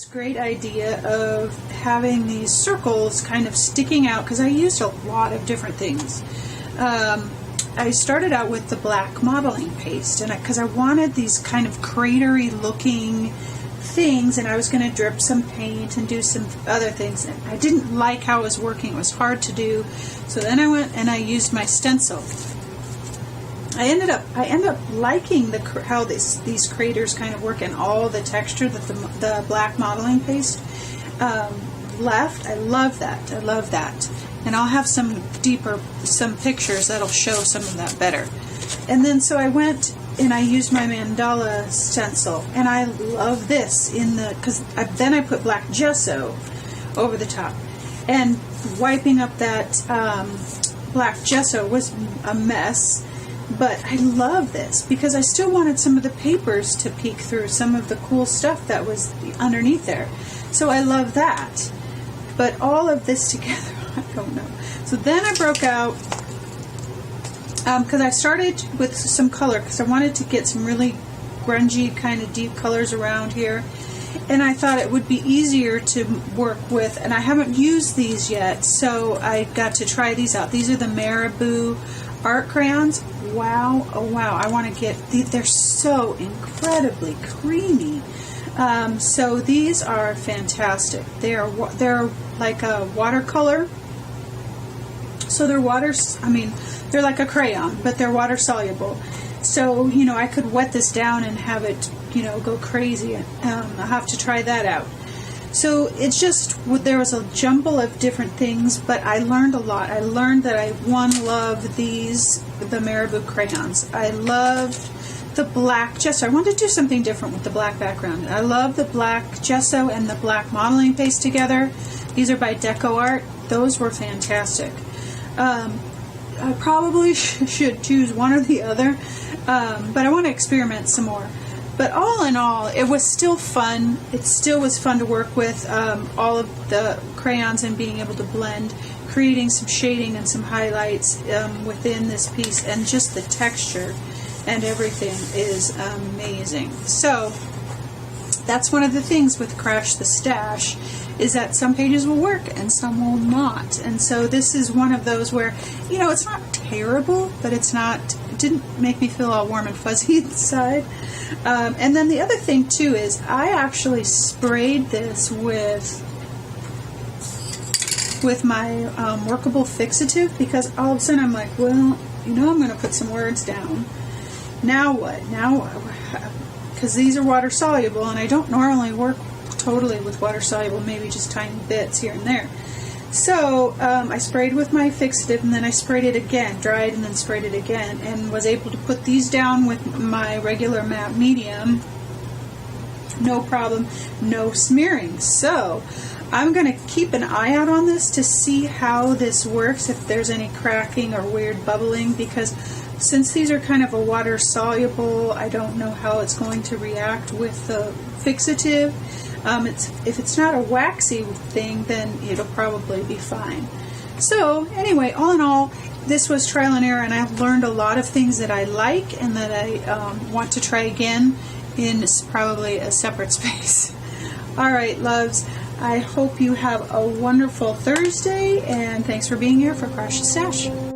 this great idea of having these circles kind of sticking out because I used a lot of different things. I started out with the black modeling paste, and because I wanted these kind of cratery looking things, and I was going to drip some paint and do some other things, and I didn't like how it was working. It was hard to do, so then I went and I used my stencil. I ended up liking how these craters kind of work and all the texture that the black modeling paste left. I love that. And I'll have some pictures that'll show some of that better. And then so I went and I used my mandala stencil, and I love this because then I put black gesso over the top, and wiping up that black gesso was a mess. But I love this because I still wanted some of the papers to peek through, some of the cool stuff that was underneath there. So I love that. But all of this together, I don't know. So then I broke out, because I started with some color, because I wanted to get some really grungy kind of deep colors around here. And I thought it would be easier to work with, and I haven't used these yet, so I got to try these out. These are the Marabu art crayons. Wow, oh wow, I want to get these. They're so incredibly creamy. So these are fantastic. They're like a watercolor. So they're they're like a crayon, but they're water soluble. So, I could wet this down and have it, go crazy. I'll have to try that out. So it's just, there was a jumble of different things, but I learned a lot. I learned that I love the Marabu crayons. I loved the black gesso. I wanted to do something different with the black background. I love the black gesso and the black modeling paste together. These are by Deco Art. Those were fantastic. I probably should choose one or the other, but I want to experiment some more. But all in all, it was still fun. It still was fun to work with all of the crayons and being able to blend, creating some shading and some highlights within this piece, and just the texture and everything is amazing. So that's one of the things with Crash the Stash, is that some pages will work and some will not. And so this is one of those where, it's not terrible, but it didn't make me feel all warm and fuzzy inside. And then the other thing too is I actually sprayed this with my workable fixative, because all of a sudden I'm like, well, I'm going to put some words down. Now what? Because these are water soluble, and I don't normally work totally with water soluble, maybe just tiny bits here and there. So I sprayed with my fixative, and then I sprayed it again, dried and then sprayed it again, and was able to put these down with my regular matte medium. No problem, no smearing. So I'm going to keep an eye out on this to see how this works, if there's any cracking or weird bubbling, because since these are kind of a water soluble, I don't know how it's going to react with the fixative. If it's not a waxy thing, then it'll probably be fine. So anyway, all in all, this was trial and error, and I've learned a lot of things that I like and that I want to try again in probably a separate space. All right, loves, I hope you have a wonderful Thursday, and thanks for being here for Crash the Stash.